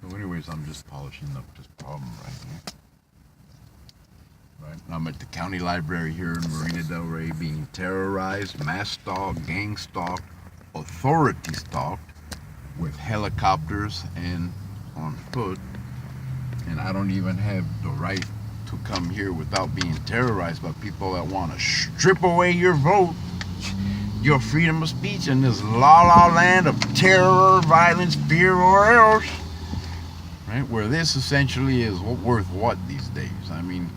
So anyways, I'm just polishing up this problem right here. Right. I'm at the county library here in Marina Del Rey being terrorized, mass stalked, gang stalked, authority stalked with helicopters and on foot. And I don't even have the right to come here without being terrorized by people that want to strip away your vote, your freedom of speech in this la-la land of terror, violence, fear, or else. Right? Where this essentially is worth what these days? I mean,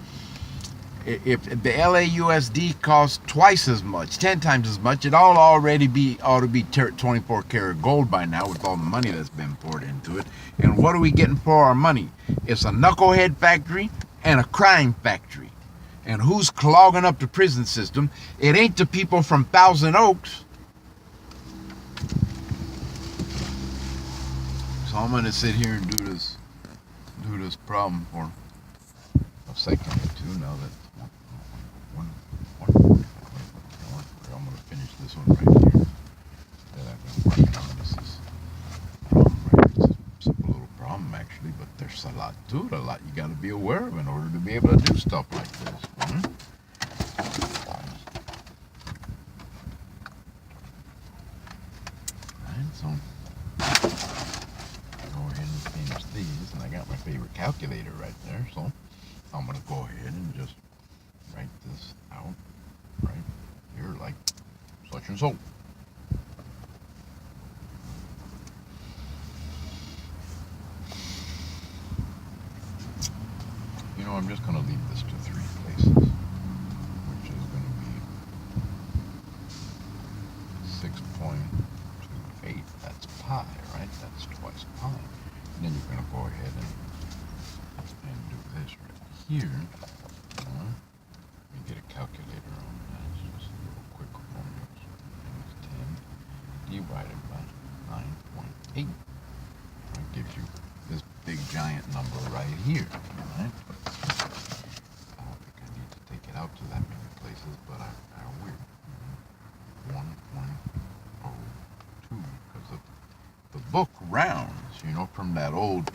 if the LAUSD costs twice as much, 10 times as much, it ought to be 24 karat gold by now with all the money that's been poured into it. And what are we getting for our money? It's a knucklehead factory and a crime factory. And who's clogging up the prison system? It ain't the people from Thousand Oaks. So I'm gonna sit here and do this problem for a second or two now that I'm gonna finish this one right here that I've been working on. This is a problem right here. It's a simple little problem actually, but there's a lot to it, a lot you gotta be aware of in order to be able to do stuff like this. Alright, so go ahead and finish these, and I got my favorite calculator right there, so I'm gonna go ahead and just write this out right here like such and so. You know, I'm just gonna leave this to 3 places, which is gonna be 6.28. That's pi, right? That's twice pi. And then you're gonna go ahead and do this right here. Let me get a calculator on that. It's just a little quick formula. 10 divided by 9.8. That gives you this big giant number right here. Right? I don't think I need to take it out to that many places, but I will. 1.02, because the book rounds, you know, from this old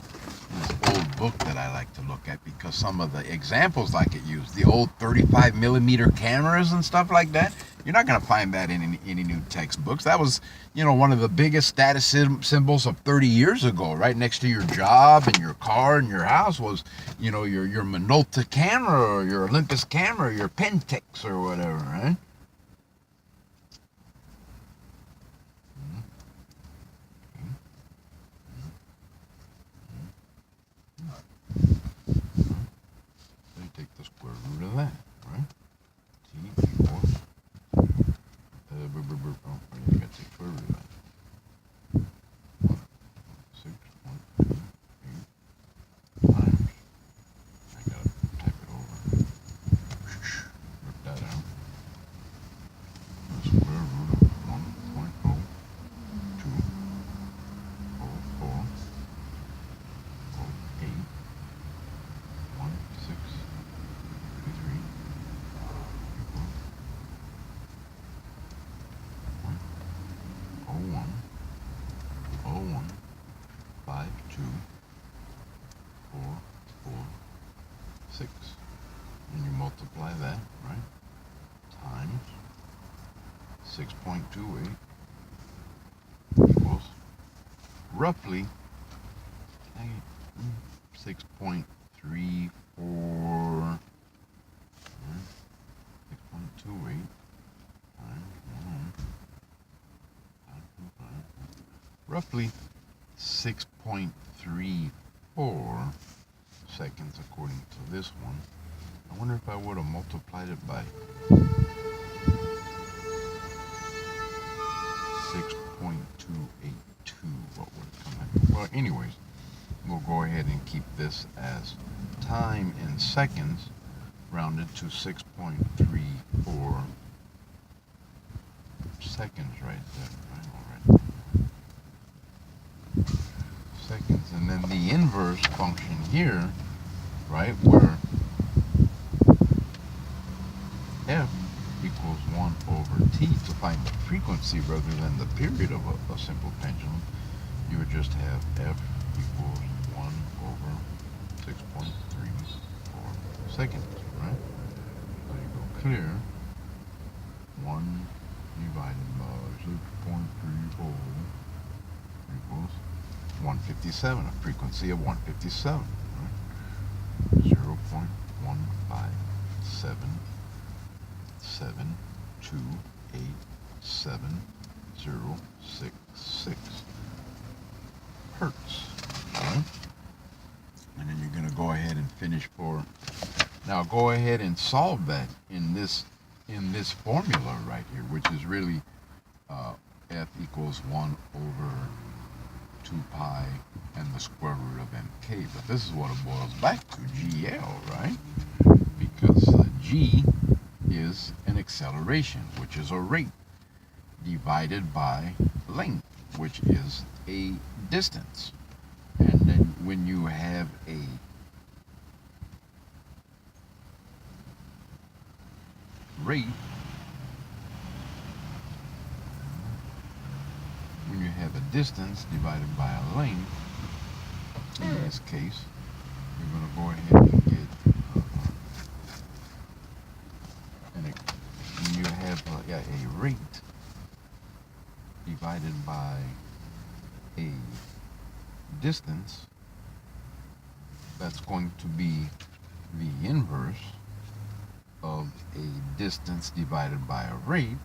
book that I like to look at, because some of the examples like it used, the old 35 millimeter cameras and stuff like that, you're not going to find that in any new textbooks. That was, you know, one of the biggest status symbols of 30 years ago. Right next to your job and your car and your house was, you know, your Minolta camera or your Olympus camera or your Pentax or whatever, right? So you take the square root of that, right? T equals, you got to take square root of that. 6.28 times, I gotta type it over, rip that out, the square root of 1.0204 6, and you multiply that, right, times 6.28 equals roughly 6.34, 6.28 times 1, roughly 6.34 seconds according to this one. I wonder if I would have multiplied it by 6.282, what would it come out? Well, anyways, we'll go ahead and keep this as time in seconds rounded to 6.34 seconds right there, right? All right. Seconds, and then the inverse function here, right, where f equals 1 over t, to find the frequency rather than the period of a simple pendulum, you would just have f equals 1 over 6.34 seconds, right? So you go clear. 1 divided by 6.34 equals 157, a frequency of 157, right? 0.15772870066 hertz, right? And then you're going to go ahead and finish for. Now go ahead and solve that in this formula right here, which is really f equals 1 over 2 pi and the square root of mk. But this is what it boils back to, GL, right? Because g is an acceleration, which is a rate, divided by length, which is a distance. And then when you have a rate, when you have a distance divided by a length, in this case, you're going to go ahead and get, when you have a rate divided by a distance, that's going to be the inverse of a distance divided by a rate,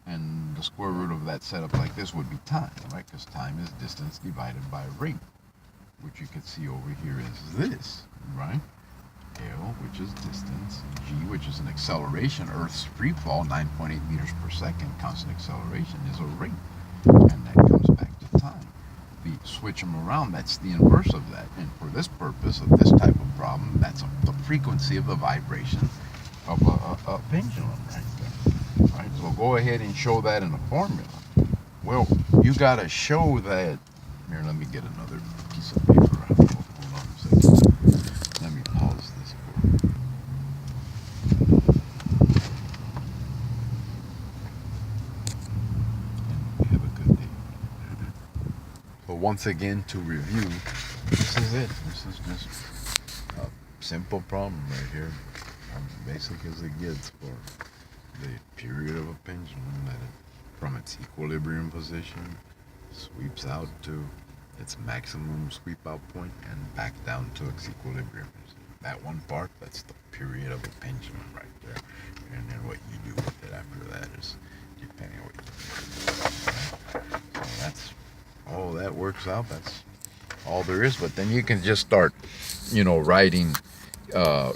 and the square root of that setup like this would be time, right? Because time is distance divided by rate, which you can see over here is this, right? L, which is distance, g, which is an acceleration, Earth's free fall, 9.8 meters per second, constant acceleration is a rate, and that comes back to time. We switch them around, that's the inverse of that, and for this purpose of this type of problem, that's the frequency of the vibration of a pendulum right there. Right, so go ahead and show that in a formula. Well, you got to show that. Here, let me get another piece of paper out. Hold on a second. Let me pause this for you. And have a good day. So once again, to review, this is it. This is just a simple problem right here. Basic as it gets for the period of a pendulum that from its equilibrium position sweeps out to its maximum sweep out point and back down to its equilibrium. That one part, that's the period of a pendulum right there. And then what you do with it after that is depending on what you do. So that's all that works out. That's all there is. But then you can just start, writing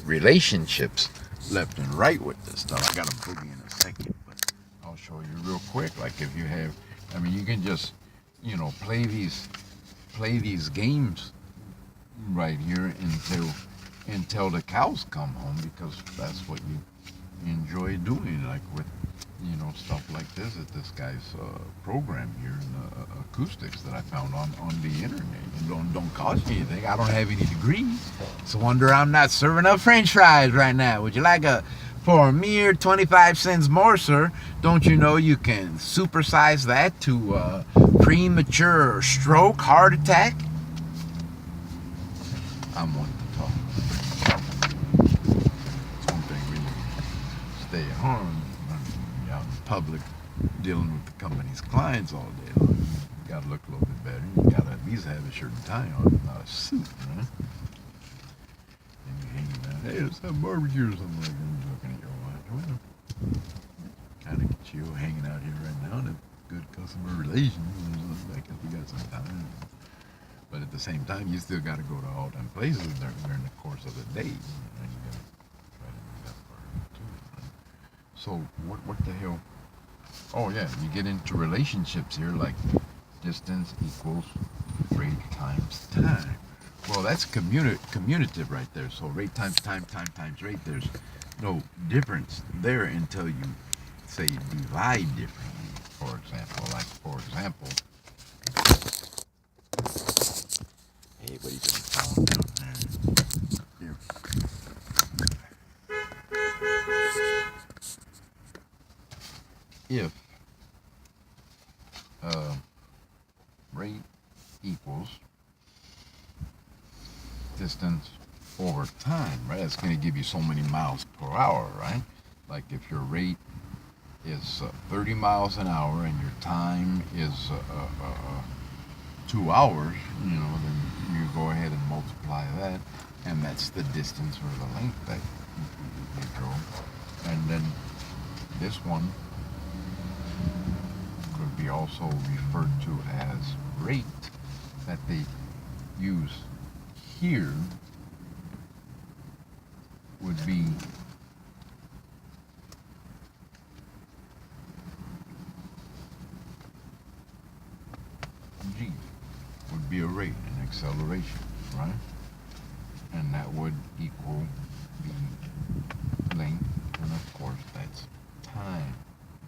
relationships left and right with this stuff. I got a boogie in a second, but I'll show you real quick. Like if you have, you can just, play these games right here until the cows come home, because that's what you enjoy doing, like with, stuff like this at this guy's program here in acoustics that I found on the internet. And don't cost me anything. I don't have any degrees. It's a wonder I'm not serving up French fries right now. Would you like for a mere 25 cents more, sir? Don't you know you can supersize that to premature stroke, heart attack? I'm one to talk. It's one thing when you stay at home, out in public, dealing with the company's clients all day long. You gotta look a little bit better. You gotta at least have a shirt and tie on, not a suit, right? And you're hanging out, hey, let's have barbecue or something like that. You're looking at your watch. Well, kind of get you hanging out here right now and have good customer relations. Like if you got some time. But at the same time, you still got to go to all them places during the course of the day. And you got to try to do that part of it too, right? So what the hell? Oh yeah, you get into relationships here, like distance equals rate times time. Well, that's commutative right there. So rate times time times rate. There's no difference there until you say divide differently. For example, hey, what are you doing? Falling down there. Here. If rate equals distance over time, right? It's going to give you so many miles per hour, right? Like if your rate is 30 miles an hour and your time is 2 hours, then you go ahead and multiply that, and that's the distance or the length that you drove. And then this one could be also referred to as rate that they use here would be G, would be a rate, an acceleration, right? And that would equal the length, and of course that's time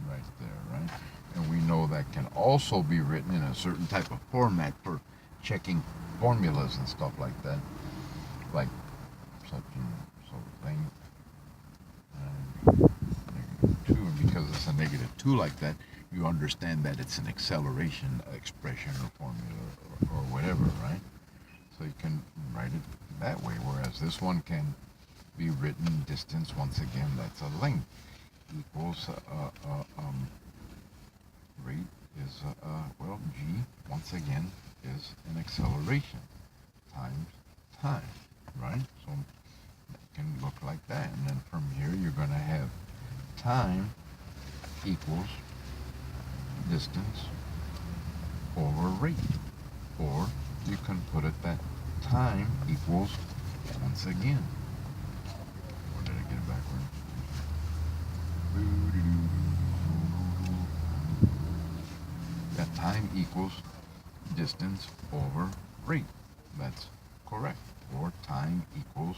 right there, right? And we know that can also be written in a certain type of format for checking formulas and stuff like that, like such and so length and -2, and because it's a -2 like that, you understand that it's an acceleration expression or formula or whatever, right? So you can write it that way, whereas this one can be written distance, once again, that's a length, equals rate is, G, once again, is an acceleration times time, right? So it can look like that. And then from here, you're going to have time equals distance over rate. Or you can put it that time equals, once again, or did I get it backwards? That time equals distance over rate. That's correct. Or time equals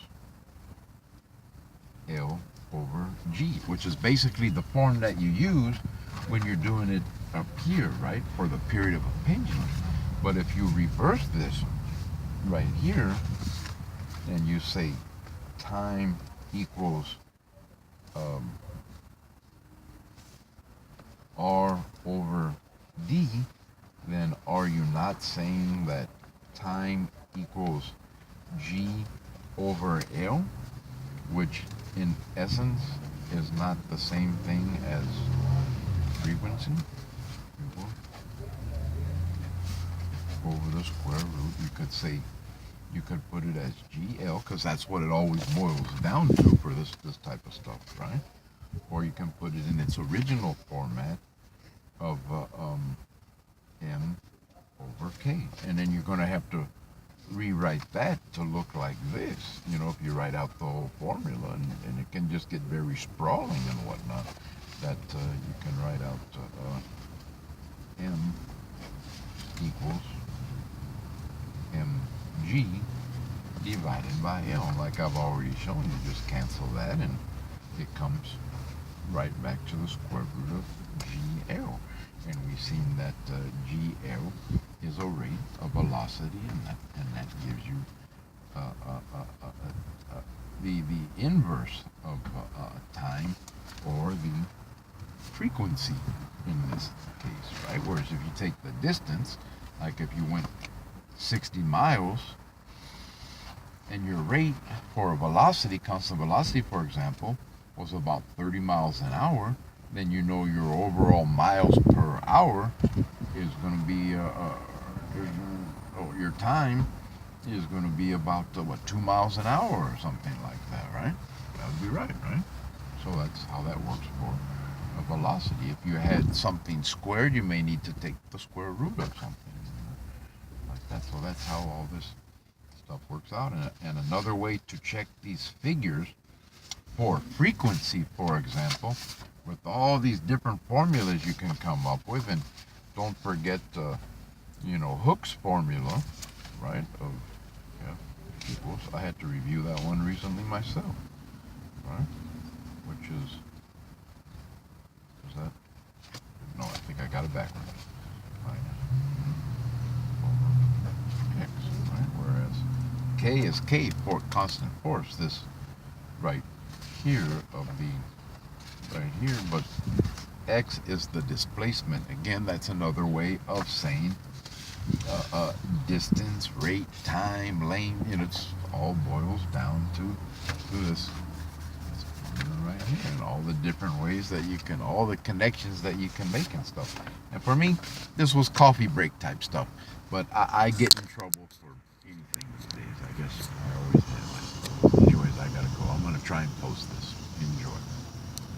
L over G, which is basically the form that you use when you're doing it up here, right, for the period of a pendulum. But if you reverse this right here, and you say time equals R over D, then are you not saying that time equals G over L, which in essence is not the same thing as frequency? Over the square root, you could say, you could put it as GL, because that's what it always boils down to for this type of stuff, right? Or you can put it in its original format of M over K. And then you're going to have to rewrite that to look like this, if you write out the whole formula, and it can just get very sprawling and whatnot, that you can write out M equals mg divided by L. Like I've already shown you, just cancel that and it comes right back to the square root of GL. And we've seen that GL is a rate, a velocity, and that gives you the inverse of time, or the frequency in this case, right? Whereas if you take the distance, like if you went 60 miles, and your rate for a velocity, constant velocity, for example, was about 30 miles an hour, then you know your overall miles per hour is going to be, your time is going to be about, 2 miles an hour or something like that, right? That would be right? So that's how that works for a velocity. If you had something squared, you may need to take the square root of something. So that's how all this stuff works out. And another way to check these figures for frequency, for example, with all these different formulas you can come up with, and don't forget, Hooke's formula, right, of F equals, I had to review that one recently myself, right, which is that, no, I think I got it backwards, X, right? Whereas K is K for constant force, this right here right here, but X is the displacement. Again, that's another way of saying distance, rate, time, lane. It's all boils down to this right here, and all the different ways that you can, all the connections that you can make and stuff. And for me, this was coffee break type stuff. But I get in trouble for